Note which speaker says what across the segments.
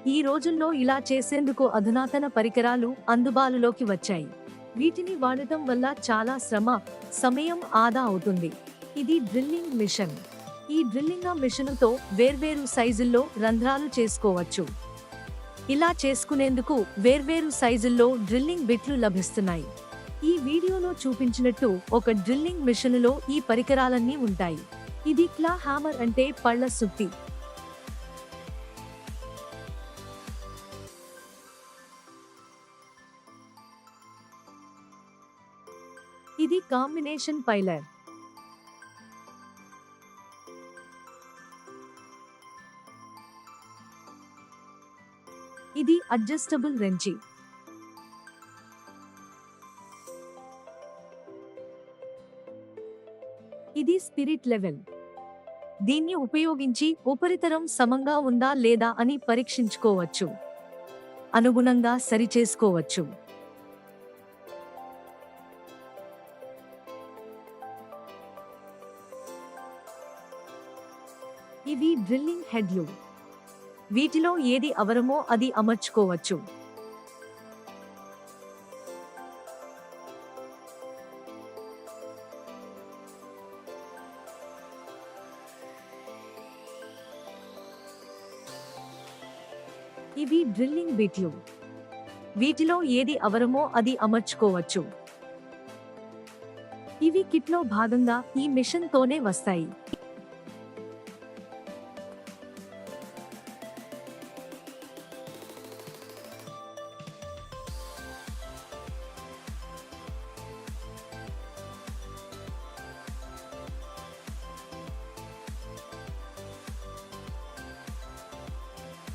Speaker 1: ఈ రోజుల్లో ఇలా చేసేందుకు అధునాతన పరికరాలు అందుబాటులోకి వచ్చాయి. వీటిని వాడటం వల్ల చాలా శ్రమ, సమయం ఆదా అవుతుంది. ఇది డ్రిల్లింగ్ మిషన్. ఈ డ్రిల్లింగ్ మిషనుతో వేర్వేరు సైజుల్లో రంధ్రాలు చేసుకోవచ్చు. ఇలా చేసుకునేందుకు వేర్వేరు సైజుల్లో డ్రిల్లింగ్ బిట్లు లభిస్తున్నాయి. ఈ వీడియోలో చూపించినట్టు ఒక డ్రిల్లింగ్ మిషనులో ఈ పరికరాలన్నీ ఉంటాయి. ఇది క్లా హ్యామర్ అంటే పళ్ళ సుత్తి. ఇది కాంబినేషన్ పైలర్. ఇది అడ్జస్టబుల్ రెంచి. ఇది స్పిరిట్ లెవెల్. దీన్ని ఉపయోగించి ఉపరితలం సమంగా ఉందా లేదా అని పరీక్షించుకోవచ్చు. అనుగుణంగా సరిచేసుకోవచ్చు. ఇవి డ్రిల్లింగ్ హెడ్లు. వీటిలో ఏది అవసరమో అది అమర్చుకోవచ్చు. ఇవి డ్రిల్లింగ్ బిట్లు. వీటిలో ఏది అవసరమో అది అమర్చుకోవచ్చు. ఇవి కిట్లో భాగంగా ఈ మిషన్ తోనే వస్తాయి.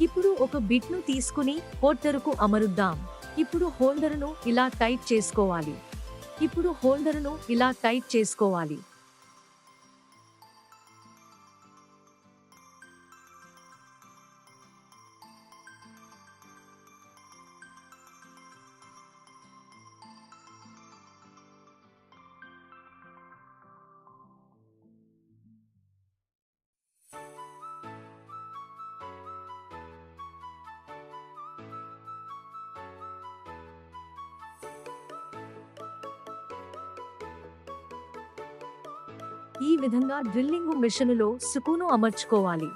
Speaker 1: ఇప్పుడు ఒక బిట్ను తీసుకుని హోల్డరుకు అమరుద్దాం. ఇప్పుడు హోల్డరును ఇలా టైట్ చేసుకోవాలి. ఈ విధంగా డ్రిల్లింగ్ మిషనులో సుకును అమర్చుకోవాలి.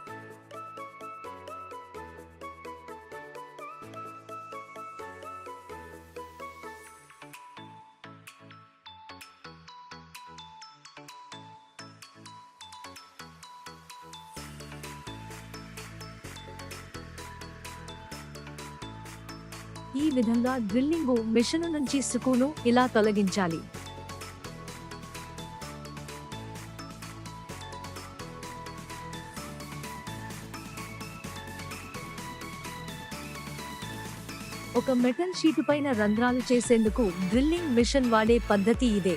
Speaker 1: ఈ విధంగా డ్రిల్లింగ్ మిషను నుంచి సుకును ఇలా తొలగించాలి. ఒక మెటల్ షీటు పైన రంధ్రాలు చేసేందుకు డ్రిల్లింగ్ మిషన్ వాడే పద్ధతి ఇదే.